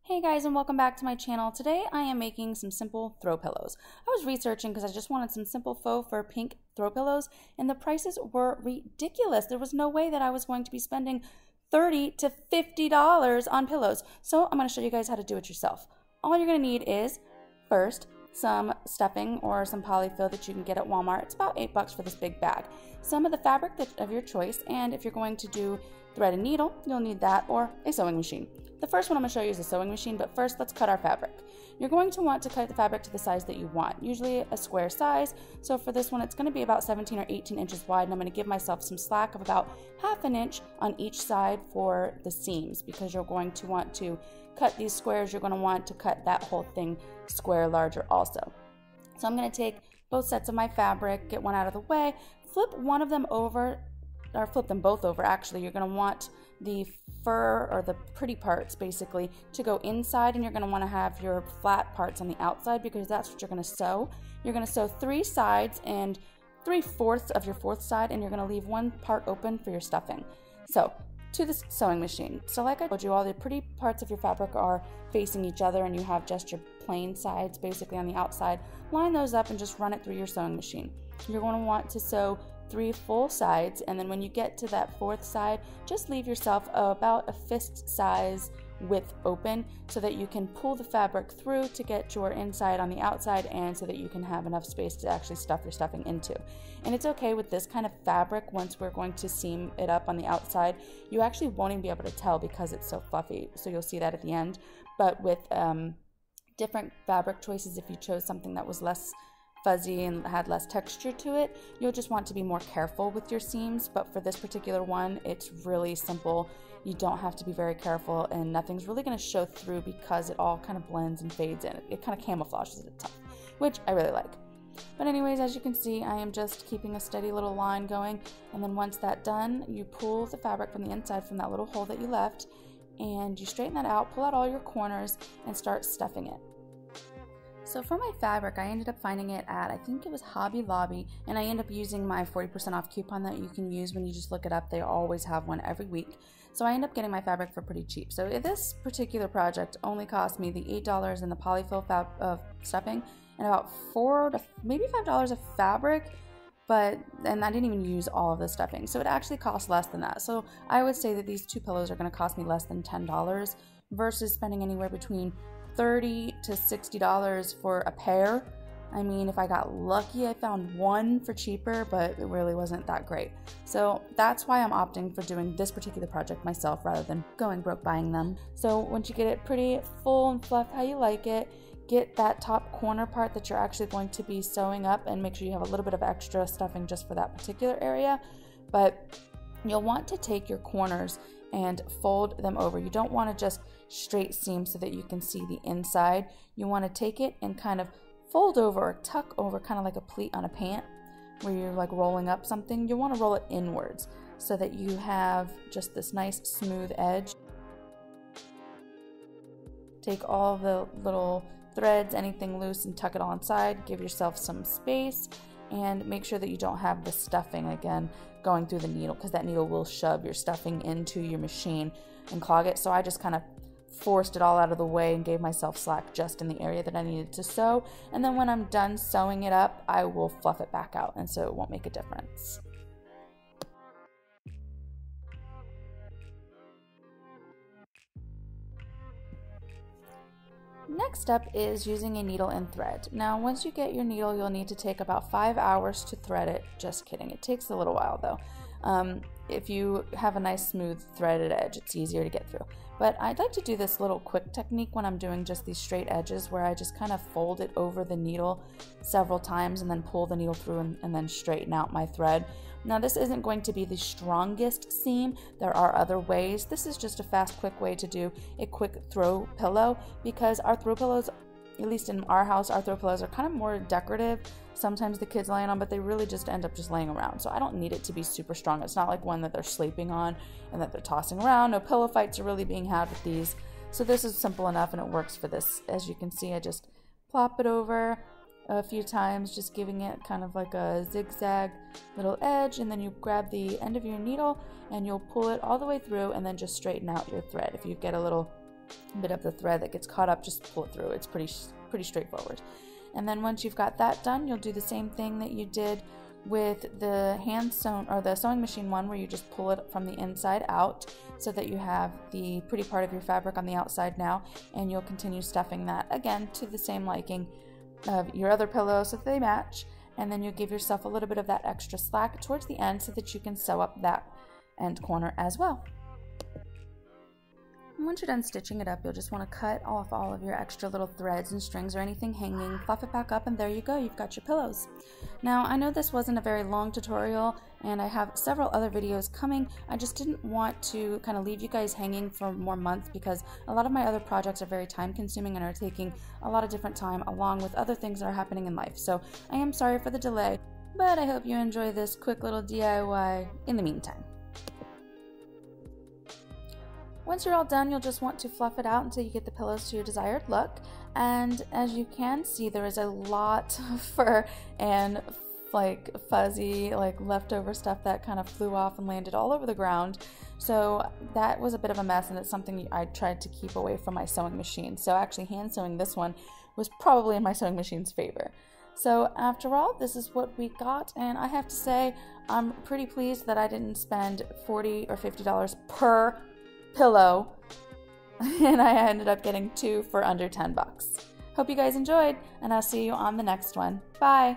Hey guys, and welcome back to my channel. Today I am making some simple throw pillows. I was researching because I just wanted some simple faux fur pink throw pillows, and the prices were ridiculous. There was no way that I was going to be spending $30 to $50 on pillows. So I'm going to show you guys how to do it yourself. All you're going to need is, first, some stuffing or some polyfill that you can get at Walmart. It's about $8 for this big bag. Some of the fabric of your choice, and if you're going to do thread and needle, you'll need that, or a sewing machine. The first one I'm going to show you is a sewing machine, but first let's cut our fabric. You're going to want to cut the fabric to the size that you want, usually a square size. So for this one, it's going to be about 17 or 18 inches wide, and I'm going to give myself some slack of about ½ an inch on each side for the seams, because you're going to want to cut these squares. You're going to want to cut that whole thing square larger also. So I'm going to take both sets of my fabric, get one out of the way, flip one of them over, or flip them both over actually. You're going to want the fur, or the pretty parts basically, to go inside, and you're going to want to have your flat parts on the outside, because that's what you're going to sew. You're going to sew 3 sides and 3/4 of your 4th side, and you're going to leave one part open for your stuffing. So to the sewing machine. So like I told you, all the pretty parts of your fabric are facing each other, and you have just your plain sides basically on the outside. Line those up and just run it through your sewing machine. You're going to want to sew 3 full sides, and then when you get to that 4th side, just leave yourself about a fist size width open, so that you can pull the fabric through to get your inside on the outside, and so that you can have enough space to actually stuff your stuffing into. And it's okay with this kind of fabric. Once we're going to seam it up on the outside, you actually won't even be able to tell because it's so fluffy, so you'll see that at the end. But with different fabric choices, if you chose something that was less fuzzy and had less texture to it, you'll just want to be more careful with your seams. But for this particular one, it's really simple. You don't have to be very careful, and nothing's really going to show through because it all kind of blends and fades in. It kind of camouflages it tough, which I really like. But anyways, as you can see, I am just keeping a steady little line going, and then once that's done, you pull the fabric from the inside from that little hole that you left, and you straighten that out, pull out all your corners, and start stuffing it. So for my fabric, I ended up finding it at, I think it was Hobby Lobby, and I ended up using my 40% off coupon that you can use when you just look it up. They always have one every week. So I ended up getting my fabric for pretty cheap. So this particular project only cost me the $8 in the polyfill stuffing, and about $4 to maybe $5 of fabric, and I didn't even use all of the stuffing. So it actually cost less than that. So I would say that these 2 pillows are going to cost me less than $10 versus spending anywhere between $30 to $60 for a pair. I mean, if I got lucky, I found one for cheaper, but it really wasn't that great. So that's why I'm opting for doing this particular project myself rather than going broke buying them. So once you get it pretty full and fluffed how you like it, get that top corner part that you're actually going to be sewing up, and make sure you have a little bit of extra stuffing just for that particular area. But you'll want to take your corners and fold them over. You don't want to just straight seam so that you can see the inside. You want to take it and kind of fold over or tuck over, kind of like a pleat on a pant where you're like rolling up something. You want to roll it inwards so that you have just this nice smooth edge. Take all the little threads, anything loose, and tuck it all inside. Give yourself some space, and make sure that you don't have the stuffing again going through the needle, because that needle will shove your stuffing into your machine and clog it. So I just kind of forced it all out of the way and gave myself slack just in the area that I needed to sew. And then when I'm done sewing it up, I will fluff it back out, and so it won't make a difference. Next up is using a needle and thread. Now, once you get your needle, you'll need to take about 5 hours to thread it. Just kidding. It takes a little while though. If you have a nice smooth threaded edge, it's easier to get through. But I'd like to do this little quick technique when I'm doing just these straight edges, where I just kind of fold it over the needle several times and then pull the needle through and then straighten out my thread. Now, this isn't going to be the strongest seam. There are other ways. This is just a fast, quick way to do a quick throw pillow, because our throw pillows, at least in our house, our throw pillows are kind of more decorative. Sometimes the kids laying on, but they really just end up just laying around. So I don't need it to be super strong. It's not like one that they're sleeping on and that they're tossing around. No pillow fights are really being had with these. So this is simple enough, and it works for this. As you can see, I just plop it over a few times, just giving it kind of like a zigzag little edge, and then you grab the end of your needle and you'll pull it all the way through, and then just straighten out your thread. If you get a little bit of the thread that gets caught up, just pull it through. It's pretty straightforward. And then once you've got that done, you'll do the same thing that you did with the hand sewn or the sewing machine one, where you just pull it from the inside out so that you have the pretty part of your fabric on the outside now, and you'll continue stuffing that again to the same liking of your other pillows so that they match, and then you'll give yourself a little bit of that extra slack towards the end so that you can sew up that end corner as well. And once you're done stitching it up, you'll just want to cut off all of your extra little threads and strings or anything hanging, fluff it back up, and there you go, you've got your pillows. Now, I know this wasn't a very long tutorial, and I have several other videos coming. I just didn't want to kind of leave you guys hanging for more months, because a lot of my other projects are very time consuming and are taking a lot of different time along with other things that are happening in life. So I am sorry for the delay, but I hope you enjoy this quick little DIY in the meantime. Once you're all done, you'll just want to fluff it out until you get the pillows to your desired look. And as you can see, there is a lot of fur and like fuzzy, like leftover stuff that kind of flew off and landed all over the ground. So that was a bit of a mess, and it's something I tried to keep away from my sewing machine. So actually hand sewing this one was probably in my sewing machine's favor. So after all, this is what we got, and I have to say I'm pretty pleased that I didn't spend $40 or $50 per pillow, and I ended up getting 2 for under $10. Hope you guys enjoyed, and I'll see you on the next one. Bye!